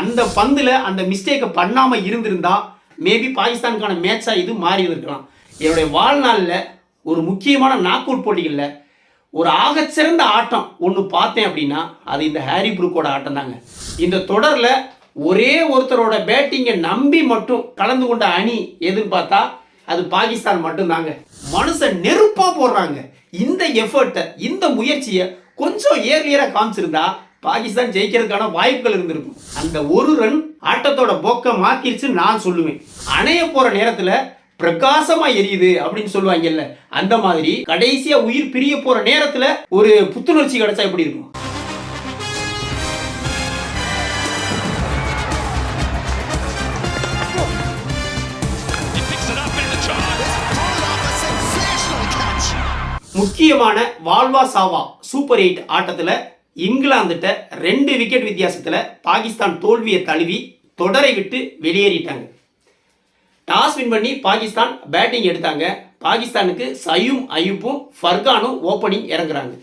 அந்த பந்தில் அந்த மிஸ்டேக்கை பண்ணாமல் இருந்திருந்தா மேபி பாகிஸ்தானுக்கான மேட்சாக இது மாறி இருக்கலாம். என்னுடைய வாழ்நாளில் ஒரு முக்கியமான நாக் அவுட் போட்டிகளில் ஒரு ஆகச்சிறந்த ஆட்டம் ஒன்று பார்த்தேன் அப்படின்னா அது இந்த ஹாரி புரூக்கோட ஆட்டம் தாங்க. இந்த தொடரில் ஒரே ஒருத்தரோட பேட்டிங்கை நம்பி மட்டும் கலந்து கொண்ட அணி எதுன்னு பார்த்தா அது பாகிஸ்தான் மட்டும்தாங்க. மனுஷன் நெருப்பாக போடுறாங்க. இந்த எஃபர்ட்டை, இந்த முயற்சியை கொஞ்சம் ஏர்லியராக காமிச்சிருந்தா பாகிஸ்தான் ஜெயிக்கிறதுக்கான வாய்ப்புகள் இருந்திருக்கும். அந்த ஒரு ரன் ஆட்டத்தோட போக்க மாத்திருச்சுன்னு நான் சொல்லுவேன். அணைய போற நேரத்தில் பிரகாசமா எரியுது அப்படின்னு சொல்லுவாங்கல்ல, அந்த மாதிரி கடைசியா உயிர் பிரிய போற நேரத்தில் ஒரு புத்துணர்ச்சி கிடைச்சா எப்படி இருக்கும்? முக்கியமான வால்வா சாவா சூப்பர் 8 ஆட்டத்தில் இங்கிலாந்துட்ட 2 விக்கெட் வித்தியாசத்தில் பாகிஸ்தான் தோல்வியை தழுவி தொடரை விட்டு வெளியேறிட்டாங்க. டாஸ் வின் பண்ணி பாகிஸ்தான் பேட்டிங் எடுத்தாங்க. பாகிஸ்தானுக்கு சயூம் அயூப்பும் ஃபர்கானும் ஓப்பனிங் இறங்குறாங்க.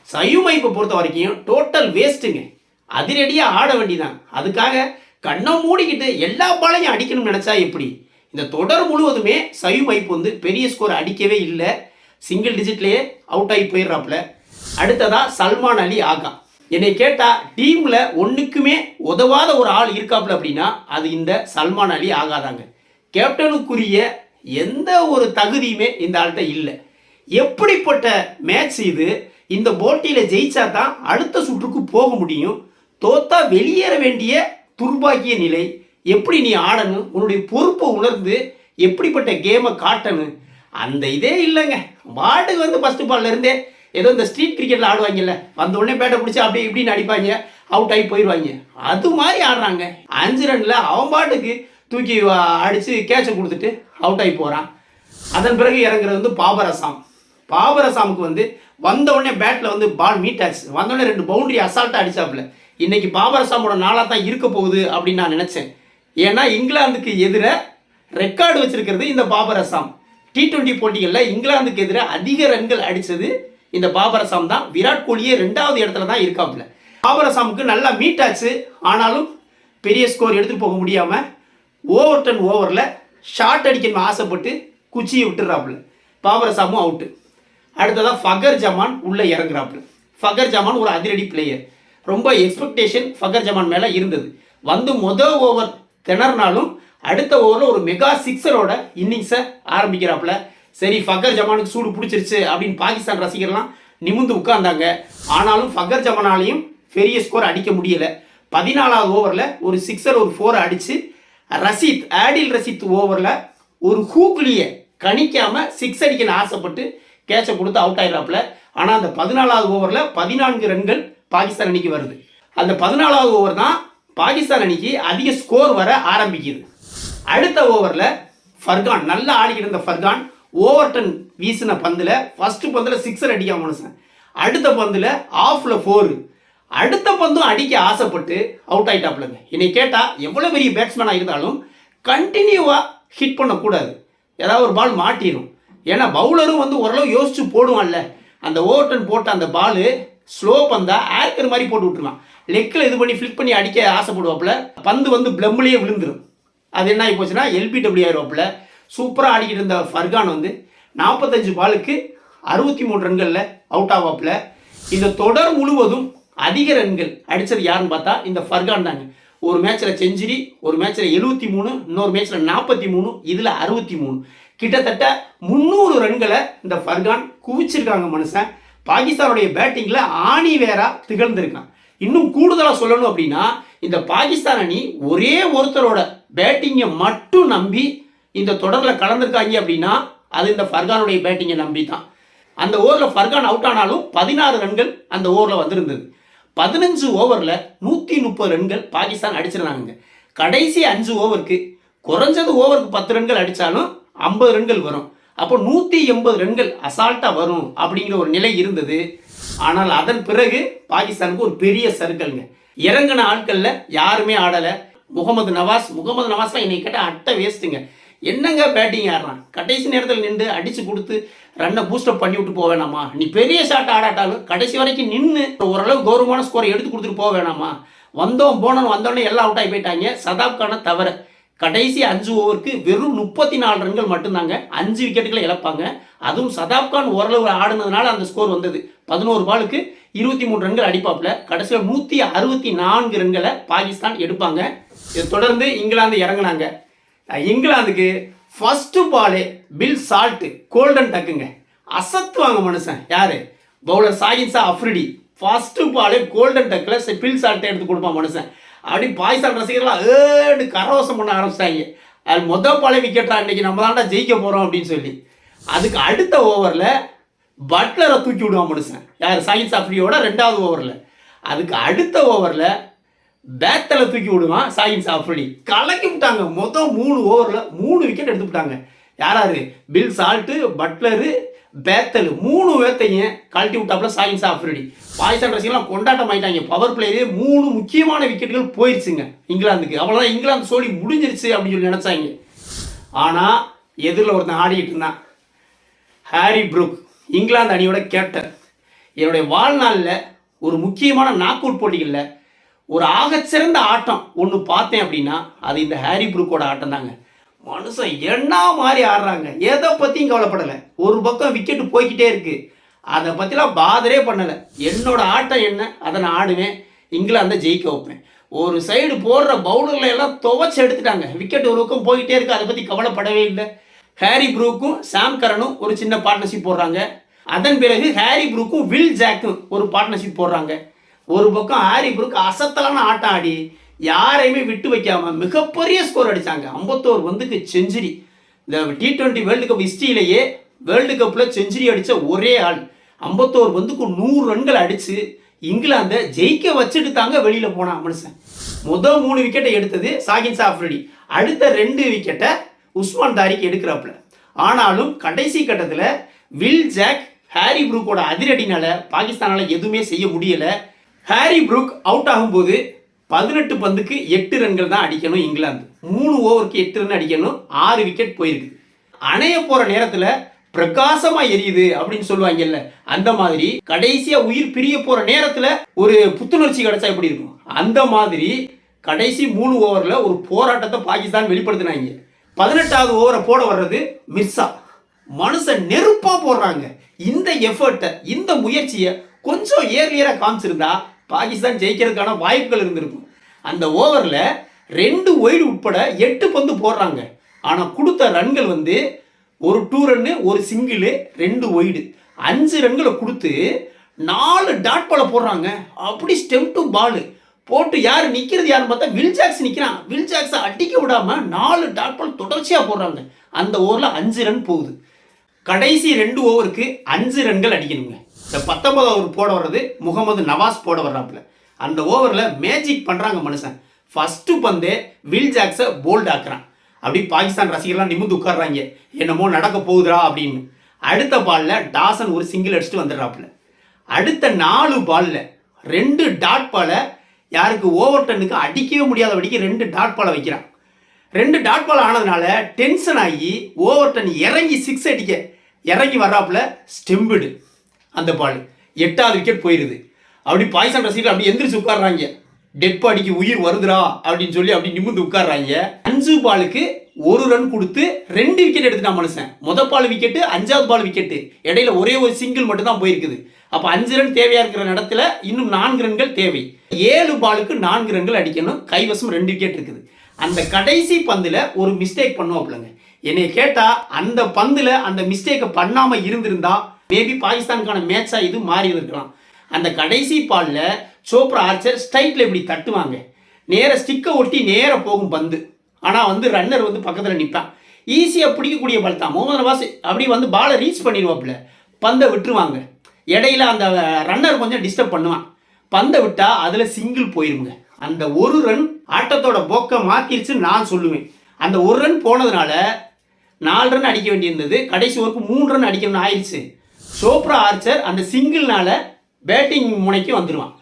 சயூம் அயூப்பை பொறுத்த வரைக்கும் டோட்டல் வேஸ்ட்டுங்க. அதிரடியாக ஆட வேண்டிதான். அதுக்காக கண்ணை மூடிக்கிட்டு எல்லா பாலையும் அடிக்கணும்னு நினச்சா எப்படி? இந்த தொடர் முழுவதுமே சயூம் அயூப் வந்து பெரிய ஸ்கோர் அடிக்கவே இல்லை. சிங்கிள் டிஜிட்லேயே அவுட் ஆகி போயிடுறாப்புல. அடுத்ததா சல்மான் அலி ஆகா. என்னை கேட்டால் டீமில் ஒன்றுக்குமே உதவாத ஒரு ஆள் இருக்காப்புல அப்படின்னா அது இந்த சல்மான் அலி ஆகாதாங்க. கேப்டனுக்குரிய எந்த ஒரு தகுதியுமே இந்த ஆள்கிட்ட இல்லை. எப்படிப்பட்ட மேட்ச் இது? இந்த போட்டியில் ஜெயிச்சா தான் அடுத்த சுற்றுக்கு போக முடியும். தோத்தா வெளியேற வேண்டிய துர்பாக்கிய நிலை. எப்படி நீ ஆடணும், உன்னுடைய பொறுப்பை உணர்ந்து எப்படிப்பட்ட கேமை காட்டணும், அந்த இதே இல்லைங்க. பாட்டுக்கு வந்து ஃபஸ்ட்டு பால்ல இருந்தே ஏதோ இந்த ஸ்ட்ரீட் கிரிக்கெட்டில் ஆடுவாங்கல்ல, வந்த உடனே பேட்டை பிடிச்சி அப்படி இப்படின்னு அடிப்பாங்க, அவுட் ஆகி போயிடுவாங்க. அது மாதிரி ஆடுறாங்க. 5 ரனில் அவன் பாட்டுக்கு தூக்கி அடித்து கேட்சை கொடுத்துட்டு அவுட் ஆகி போகிறான். அதன் பிறகு இறங்குறது வந்து பாபர் அசாம். பாபர் அசாமுக்கு வந்து வந்த உடனே பேட்டில் வந்து பால் மீட் ஆச்சு. வந்தோடனே 2 பவுண்டரி அசால்ட்டாக அடித்தாப்புல. இன்றைக்கி பாபர் அசாமோட நாளாக தான் இருக்க போகுது அப்படின்னு நான் நினச்சேன். ஏன்னா இங்கிலாந்துக்கு எதிராக ரெக்கார்டு வச்சிருக்கிறது இந்த பாபர் அசாம். T20 போட்டிகளில் இங்கிலாந்துக்கு எதிராக அதிக ரன்கள் அடித்தது இந்த பாபர் அசாம் தான். விராட் கோலியே 2வது இடத்துல தான் இருக்காப்புல. பாபர் அசாமுக்கு நல்லா மீட் ஆச்சு. ஆனாலும் பெரிய ஸ்கோர் எடுத்துகிட்டு போக முடியாமல் ஓவர் 10 ஓவரில் ஷார்ட் அடிக்கணும்னு ஆசைப்பட்டு குச்சியை விட்டுறாப்புல. பாபர் அசாமும் அவுட்டு. அடுத்ததான் ஃபகர் ஜமான் உள்ளே இறங்குறாப்புல. ஃபகர் ஜமான் ஒரு அதிரடி பிளேயர். ரொம்ப எக்ஸ்பெக்டேஷன் ஃபகர் ஜமான் மேலே இருந்தது. வந்து மொதல் ஓவர் திணறினாலும் அடுத்த ஓவரில் ஒரு மெகா சிக்ஸரோட இன்னிங்ஸை ஆரம்பிக்கிறாப்புல. சரி, ஃபகர் ஜமானுக்கு சூடு பிடிச்சிருச்சு அப்படின்னு பாகிஸ்தான் ரசிகர்லாம் நிமிந்து உட்கார்ந்தாங்க. ஆனாலும் ஃபகர் ஜமானாலையும் பெரிய ஸ்கோர் அடிக்க முடியலை. 14வது ஓவரில் ஒரு சிக்ஸர் ஒரு 4 அடித்து ரஷீத், ஆடில் ரஷீத் ஓவரில் ஒரு ஹூக்லியை கணிக்காமல் 6 அடிக்கணும்னு ஆசைப்பட்டு கேட்சை கொடுத்து அவுட் ஆகிடுறாப்புல. ஆனால் அந்த 14வது ஓவரில் 14 ரன்கள் பாகிஸ்தான் அணிக்கு வருது. அந்த 14வது ஓவர் தான் பாகிஸ்தான் அணிக்கு அதிக ஸ்கோர் வர ஆரம்பிக்குது. அடுத்த ஓவரில் ஃபர்கான் நல்லா ஆடிக்கிட்டு இருந்த ஃபர்கான் ஓவர் 10 வீசின பந்தில் ஃபஸ்ட்டு பந்தில் 6 அடிக்க மனுஷன். அடுத்த பந்தில் ஆஃபில் 4. அடுத்த பந்தும் அடிக்க ஆசைப்பட்டு அவுட் ஆகிட்டாப்புலங்க. என்னை கேட்டால் எவ்வளோ பெரிய பேட்ஸ்மேனாக இருந்தாலும் கண்டினியூவாக ஹிட் பண்ணக்கூடாது. ஏதாவது ஒரு பால் மாட்டிடும். ஏன்னா பவுலரும் வந்து ஓரளவு யோசிச்சு போடுவான்ல. அந்த ஓவர் 10 போட்ட அந்த பால் ஸ்லோ பந்தா ஏர்க்கர் மாதிரி போட்டு விட்டுருவான். லெக்கில் இது பண்ணி ஃப்ளிக் பண்ணி அடிக்க ஆசைப்படுவாப்புல. பந்து வந்து பிளம்லேயே விழுந்துடும். அது என்ன ஆகி போச்சுன்னா LBW ஆயிடுவாப்புல. சூப்பராக ஆடிக்கிட்டு இருந்த ஃபர்கான் வந்து 45 பாலுக்கு 63 ரன்களில் அவுட் ஆவாப்புல. இந்த தொடர் முழுவதும் அதிக ரன்கள் அடித்தது யாருன்னு பார்த்தா இந்த ஃபர்கான் தாங்க. ஒரு மேட்ச்சில் செஞ்சுரி, ஒரு மேட்ச்சில் 73, இன்னொரு மேட்ச்சில் 43, இதில் 63. கிட்டத்தட்ட 300 ரன்களை இந்த ஃபர்கான் குவிச்சிருக்காங்க மனுஷன். பாகிஸ்தானுடைய பேட்டிங்கில் ஆணி வேறா திகழ்ந்திருக்கான். இன்னும் கூடுதலாக சொல்லணும் அப்படின்னா இந்த பாகிஸ்தான் அணி ஒரே ஒருத்தரோட பேட்டிங்கை மட்டும் நம்பி இந்த தொடரில் கலந்துருக்காங்க அப்படின்னா அது இந்த ஃபர்கானுடைய பேட்டிங்கை நம்பி தான். அந்த ஓவரில் ஃபர்கான் அவுட் ஆனாலும் 16 ரன்கள் அந்த ஓவரில் வந்திருந்தது. 15 ஓவரில் 130 ரன்கள் பாகிஸ்தான் அடிச்சிருந்தாங்க. கடைசி 5 ஓவருக்கு குறைஞ்சது ஓவருக்கு 10 ரன்கள் அடித்தாலும் 50 ரன்கள் வரும். அப்போ 180 ரன்கள் அசால்ட்டாக வரும் அப்படிங்கிற ஒரு நிலை இருந்தது. ஆனால் அதன் பிறகு பாகிஸ்தானுக்கு ஒரு பெரிய சர்க்கிள்ங்க. இறங்கின ஆட்களில் யாருமே ஆடலை. முகமது நவாஸ்லாம் என்னை கேட்டால் அட்டை வேஸ்ட்டுங்க. என்னங்க பேட்டிங் ஆடுறான்? கடைசி நேரத்தில் நின்று அடித்து கொடுத்து ரன்னை பூஸ்டப் பண்ணி விட்டு போக வேணாமா? நீ பெரிய ஷாட் ஆடாட்டாலும் கடைசி வரைக்கும் நின்று ஓரளவு கௌரவமான ஸ்கோரை எடுத்து கொடுத்துட்டு போக வேணாமா? வந்தோம் போனோம் வந்தோடனே எல்லாம் அவுட் ஆகி போயிட்டாங்க. சதாப் கானை தவிர கடைசி 5 ஓவருக்கு வெறும் 34 ரன்கள் மட்டும்தாங்க. 5 விக்கெட்டுகளை இழப்பாங்க. அதுவும் சதாப் கான் ஓரளவு ஆடுனதுனால அந்த ஸ்கோர் வந்தது. 11 பாலுக்கு 23 ரன்கள் அடிப்பாப்புல. கடைசியில் 164 ரன்களை பாகிஸ்தான் எடுப்பாங்க. இதை தொடர்ந்து இங்கிலாந்து இறங்கினாங்க. இங்கிலாந்துக்கு ஃபர்ஸ்ட் பாலே பில் சால்ட் கோல்டன் டக்குங்க, அசத்துவாங்க மனுஷன். யாரு? பவுலர் ஷாகின் ஷா அஃப்ரிடி. ஃபர்ஸ்ட் பாலே கோல்டன் டக்கில் பில் சால்ட்டை எடுத்து கொடுப்பான் மனுஷன். அப்படி பாகிஸ்தான் ரசிகர்களாக கரவசம் பண்ண ஆரம்பிச்சிட்டாங்க. அது மொதல் பாலே விக்கெட்டா, இன்னைக்கு நம்ம தாண்டா ஜெயிக்க போகிறோம் அப்படின்னு சொல்லி. அதுக்கு அடுத்த ஓவரில் பட்லரை தூக்கி விடுவான் மனுஷன். யார்? ஷாகின் ஷா அஃப்ரிடியோட 2வது ஓவரில். அதுக்கு அடுத்த ஓவரில் பேத்தலை தூக்கி விடுவான் ஷாகின் ஷா அஃப்ரிடி. கலக்கி விட்டாங்க. மொத்தம் 3 ஓவரில் 3 விக்கெட் எடுத்து விட்டாங்க. யாராரு? பில் சால்ட்டு, பட்லரு, பேத்தல் 3 பேர்த்தையும் கழட்டி விட்டாப்புல ஷாகின் ஷா அஃப்ரிடி. பாகிஸ்தான் ரசிகர்லாம் கொண்டாட்டம் ஆயிட்டாங்க. பவர் பிளேயரே 3 முக்கியமான விக்கெட்டுகள் போயிடுச்சுங்க இங்கிலாந்துக்கு. அவ்வளோதான், இங்கிலாந்து சோழி முடிஞ்சிருச்சு அப்படின்னு சொல்லி நினச்சாங்க. ஆனால் எதிரில் ஒருத்தன் ஆடிக்கிட்டு இருந்தான், ஹாரி ப்ரூக், இங்கிலாந்து அணியோட கேப்டன். என்னுடைய வாழ்நாளில் ஒரு முக்கியமான நாக் அவுட் போட்டிகளில் ஒரு ஆகச்சிறந்த ஆட்டம் ஒன்று பார்த்தேன் அப்படின்னா அது இந்த ஹாரி ப்ரூக்கோட ஆட்டம் தாங்க. மனுஷன் என்ன மாதிரி ஆடுறாங்க, எதை பற்றியும் கவலைப்படலை. ஒரு பக்கம் விக்கெட்டு போய்கிட்டே இருக்கு, அதை பற்றிலாம் பாதரே பண்ணலை. என்னோட ஆட்டம் என்ன, அதை நான் ஆடுவேன், இங்கிலாந்தை ஜெயிக்க வைப்பேன். ஒரு சைடு போடுற பவுலர்களை எல்லாம் துவச்சி எடுத்துட்டாங்க. விக்கெட் ஒரு பக்கம் போய்கிட்டே இருக்கு, அதை பற்றி கவலைப்படவே இல்லை. ஹாரி ப்ரூக்கும் சாம் கரனும் ஒரு சின்ன பார்ட்னர்ஷிப் போடுறாங்க. அதன் பிறகு ஹாரி ப்ரூக்கும் வில் ஜாக்கும் ஒரு பார்ட்னர்ஷிப் போடுறாங்க. ஒரு பக்கம் ஹாரி ப்ரூக் அசத்தலான ஆட்டம் ஆடி யாரையுமே விட்டு வைக்காம மிகப்பெரிய ஸ்கோர் அடித்தாங்க. 51 பந்துக்கு செஞ்சுரி. இந்த T20 வேர்ல்டு கப் ஹிஸ்ட்ரியிலேயே வேர்ல்டு கப்பில் செஞ்சுரி அடித்த ஒரே ஆள். 51 பந்துக்கு 100 ரன்கள் அடித்து இங்கிலாந்தை ஜெயிக்க வச்சுட்டு தாங்க வெளியில் போனான் மனுஷன். முதல் 3 விக்கெட்டை எடுத்தது ஷாகின் ஷா அஃப்ரிடி. அடுத்த 2 விக்கெட்டை உஸ்மான் தாரிக் எடுக்கிறப்பல. ஆனாலும் கடைசி கட்டத்தில் வில் ஜாக், ஹாரி ப்ரூக்கோட அதிரடினால பாகிஸ்தானால் எதுவுமே செய்ய முடியலை. ஹாரி ப்ரூக் அவுட் ஆகும்போது 18 பந்துக்கு 8 ரன்கள் தான் அடிக்கணும் இங்கிலாந்து. 3 ஓவருக்கு 8 ரன் அடிக்கணும். 6 விக்கெட் போயிருக்கு. அணைய போகிற நேரத்தில் பிரகாசமாக எரியுது அப்படின்னு சொல்லுவாங்கல்ல, அந்த மாதிரி கடைசியாக உயிர் பிரிய போகிற நேரத்தில் ஒரு புத்துணர்ச்சி கிடைச்சா எப்படி இருக்கும், அந்த மாதிரி கடைசி 3 ஓவரில் ஒரு போராட்டத்தை பாகிஸ்தான் வெளிப்படுத்தினாங்க. 18வது ஓவரை போட வர்றது மிர்சா. மனுஷன் நெருப்பாக போடுறாங்க. இந்த எஃபர்ட்டை, இந்த முயற்சியை கொஞ்சம் ஏர்லியராக காமிச்சிருந்தா பாகிஸ்தான் ஜெயிக்கிறதுக்கான வாய்ப்புகள் இருந்திருக்கும். அந்த ஓவரில் 2 ஒய்டு உட்பட 8 பந்து போடுறாங்க. ஆனால் கொடுத்த ரன்கள் வந்து ஒரு 2 ரன்னு, ஒரு சிங்கிள், 2 ஒய்டு, 5 ரன்களை கொடுத்து 4 டாட் பாலை போடுறாங்க. அப்படி ஸ்டெம் டு பால் போட்டு யார் நிற்கிறது யாருன்னு பார்த்தா வில் ஜாக்ஸ் நிற்கிறான். வில் ஜாக்ஸை அடிக்க விடாமல் 4 டாட் பால் தொடர்ச்சியாக போடுறாங்க. அந்த ஓவரில் 5 ரன் போகுது. கடைசி 2 ஓவருக்கு 5 ரன்கள் அடிக்கணுங்க. இந்த 19வது ஓவர் போட வர்றது முகமது நவாஸ் போட வர்றாப்புல. அந்த ஓவரில் மேஜிக் பண்ணுறாங்க மனுஷன். ஃபஸ்ட்டு பந்தே வில் ஜாக்ஸை போல்ட் ஆக்குறான். அப்படி பாகிஸ்தான் ரசிகர்லாம் நிமிந்து உட்கார்றாங்க, என்னமோ நடக்க போகுதுரா அப்படின்னு. அடுத்த பாலில் டாசன் ஒரு சிங்கிள் அடிச்சுட்டு வந்துடுறாப்புல. அடுத்த 4 பாலில் 2 டாட் பாலை யாருக்கு ஓவர் டன்னுக்கு அடிக்கவே முடியாதபடிக்கு 2 டாட் பாலை வைக்கிறான். 2 டாட் பால் ஆனதுனால டென்ஷன் ஆகி ஓவர் டன் இறங்கி 6 அடிக்க இறங்கி வர்றாப்புல ஸ்டெம்பிடு. அந்த பால் 8வது விக்கெட் போயிடுது. அப்படி பாகிஸ்தான் ரசிகர்கள் அப்படி எந்திரிச்சு உட்கார்றாங்க. டெட் பாடிக்கு உயிர் வருதுரா அப்படின்னு சொல்லி அப்படி நிமிர்ந்து உட்கார்றாங்க. 5 பாலுக்கு 1 ரன் கொடுத்து 2 விக்கெட் எடுத்துட்டான் மனுஷன். முதல் பால் விக்கெட்டு, 5வது பால் விக்கெட்டு, இடையில ஒரே ஒரு சிங்கிள் மட்டும் தான் போயிருக்குது. அப்போ 5 ரன் தேவையா இருக்கிற இடத்துல இன்னும் 4 ரன்கள் தேவை. 7 பாலுக்கு 4 ரன்கள் அடிக்கணும். கைவசம் 2 விக்கெட் இருக்குது. அந்த கடைசி பந்தில் ஒரு மிஸ்டேக் பண்ணுவாப்லங்க. என்னை கேட்டால் அந்த பந்தில் அந்த மிஸ்டேக்கை பண்ணாமல் இருந்திருந்தா மேபி பாகிஸ்தானுக்கான மேட்சாக இது மாறி இருக்கலாம். அந்த கடைசி பாலில் சோப்ரா ஆர்ச்சர் ஸ்ட்ரைட்டில் இப்படி தட்டுவாங்க. நேர ஸ்டிக்கை ஒட்டி நேராக போகும் பந்து. ஆனால் வந்து ரன்னர் வந்து பக்கத்தில் நிற்பான். ஈஸியாக பிடிக்கக்கூடிய பால் தான். முகமது நவாஸ் அப்படி வந்து பாலை ரீச் பண்ணிடுவாப்புல. பந்தை விட்டுருவாங்க. இடையில அந்த ரன்னர் கொஞ்சம் டிஸ்டர்ப் பண்ணுவான். பந்தை விட்டால் அதில் சிங்கிள் போயிருங்க. அந்த 1 ரன் ஆட்டத்தோட போக்கை மாற்றிருச்சுன்னு நான் சொல்லுவேன். அந்த 1 ரன் போனதுனால 4 ரன் அடிக்க வேண்டியிருந்தது. கடைசி ஓவருக்கு 3 ரன் அடிக்கணும்னு ஆயிடுச்சு. சோப்ரா ஆர்ச்சர் அந்த சிங்கிள்னால பேட்டிங் முனைக்கு வந்துடுவான்.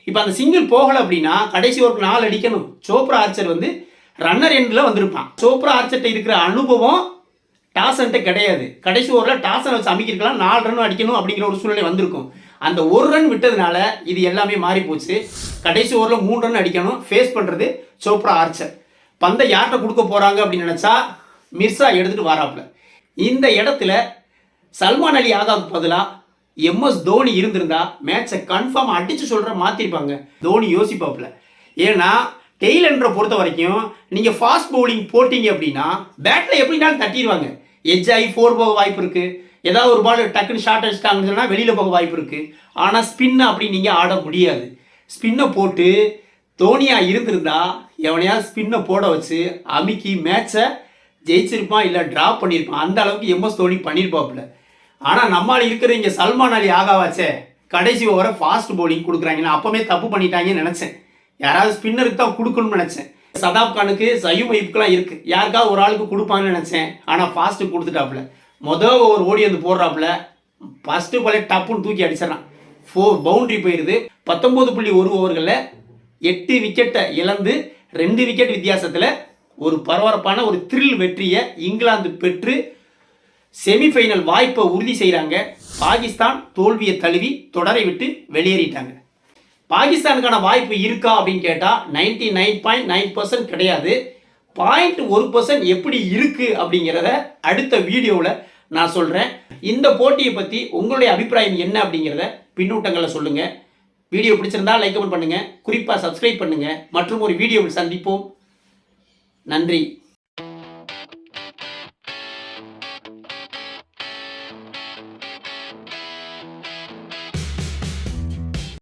இப்போ அந்த சிங்கிள் போகலை அப்படின்னா கடைசி ஓவருக்கு 4 அடிக்கணும். சோப்ரா ஆர்ச்சர் வந்து ரன்னர் எண்டில் வந்திருப்பான். சோப்ரா ஆர்ச்சர்கிட்ட இருக்கிற அனுபவம் டாசன்ட்ட கிடையாது. கடைசி ஓவரில் டாசனை வச்சு அமைக்கிருக்கலாம், 4 ரன் அடிக்கணும் அப்படிங்கிற ஒரு சூழ்நிலை வந்திருக்கும். அந்த ஒரு ரன் விட்டதுனால இது எல்லாமே மாறி போச்சு. கடைசி ஓவரில் 3 ரன் அடிக்கணும். ஃபேஸ் பண்ணுறது சோப்ரா ஆர்ச்சர். பந்தை யார்கிட்ட கொடுக்க போகிறாங்க அப்படின்னு நினச்சா மிர்சா எடுத்துகிட்டு வராப்புல. இந்த இடத்துல சல்மான் அலி ஆகாவுக்கு பதிலாக MS தோனி இருந்திருந்தா மேட்சை கன்ஃபார்ம் அடித்து சொல்கிற மாற்றிருப்பாங்க. தோனி யோசிப்பாப்புல. ஏன்னா டெய்லண்டரை பொறுத்த வரைக்கும் நீங்கள் ஃபாஸ்ட் பவுலிங் போட்டிங்க அப்படின்னா பேட்டில் எப்படினாலும் தட்டிடுவாங்க. எட்ஜ் ஆகி 4 போக வாய்ப்பு இருக்குது. ஏதாவது ஒரு பால் டக்குன்னு ஷார்ட் அடிச்சிட்டாங்கன்னு சொன்னால் வெளியில் போக வாய்ப்பு இருக்குது. ஆனால் ஸ்பின்னை அப்படி நீங்கள் ஆட முடியாது. ஸ்பின்னை போட்டு தோனியாக இருந்திருந்தா எவனையாவது ஸ்பின்னை போட வச்சு அமுக்கி மேட்சை ஜெயிச்சிருப்பான், இல்லை ட்ராப் பண்ணியிருப்பான். அந்த அளவுக்கு MS தோனி பண்ணியிருப்பாப்புல. ஆனால் நம்மளால் இருக்கிற இங்கே சல்மான் அலி ஆகாவாச்சே கடைசி ஓவரை ஃபாஸ்ட் பவுலிங் கொடுக்குறாங்க. நான் அப்போவே தப்பு பண்ணிட்டாங்கன்னு நினச்சேன். யாராவது ஸ்பின்னருக்கு தான் கொடுக்கணும்னு நினச்சேன். சதாப் கானுக்கு சயூம் ஐப்புக்கெலாம் இருக்குது, யாருக்காவது ஒரு ஆளுக்கு கொடுப்பாங்கன்னு நினச்சேன். ஆனால் ஃபாஸ்ட்டு கொடுத்துட்டாப்புல. மொதல் ஓவர் ஓடி வந்து போடுறாப்புல. ஃபஸ்ட்டு பாலே டப்புன்னு தூக்கி அடிச்சிடறான். 4 பவுண்டரி போயிடுது. 19.1 ஓவர்களில் 8 விக்கெட்டை இழந்து 2 விக்கெட் வித்தியாசத்தில் ஒரு பரபரப்பான ஒரு த்ரில் வெற்றியை இங்கிலாந்து பெற்று செமிஃபைனல் வாய்ப்பை உறுதி செய்கிறாங்க. பாகிஸ்தான் தோல்வியை தழுவி தொடரை விட்டு வெளியேறிட்டாங்க. பாகிஸ்தானுக்கான வாய்ப்பு இருக்கா அப்படின்னு கேட்டால் 99.9% கிடையாது. 0.1% எப்படி இருக்குது அப்படிங்கிறத அடுத்த வீடியோவில் நான் சொல்கிறேன். இந்த போட்டியை பற்றி உங்களுடைய அபிப்பிராயம் என்ன அப்படிங்கிறத பின்னூட்டங்களில் சொல்லுங்கள். வீடியோ பிடிச்சிருந்தா லைக் கமெண்ட் பண்ணுங்கள். குறிப்பாக சப்ஸ்கிரைப் பண்ணுங்கள். மற்றும் ஒரு வீடியோவில் சந்திப்போம். நன்றி.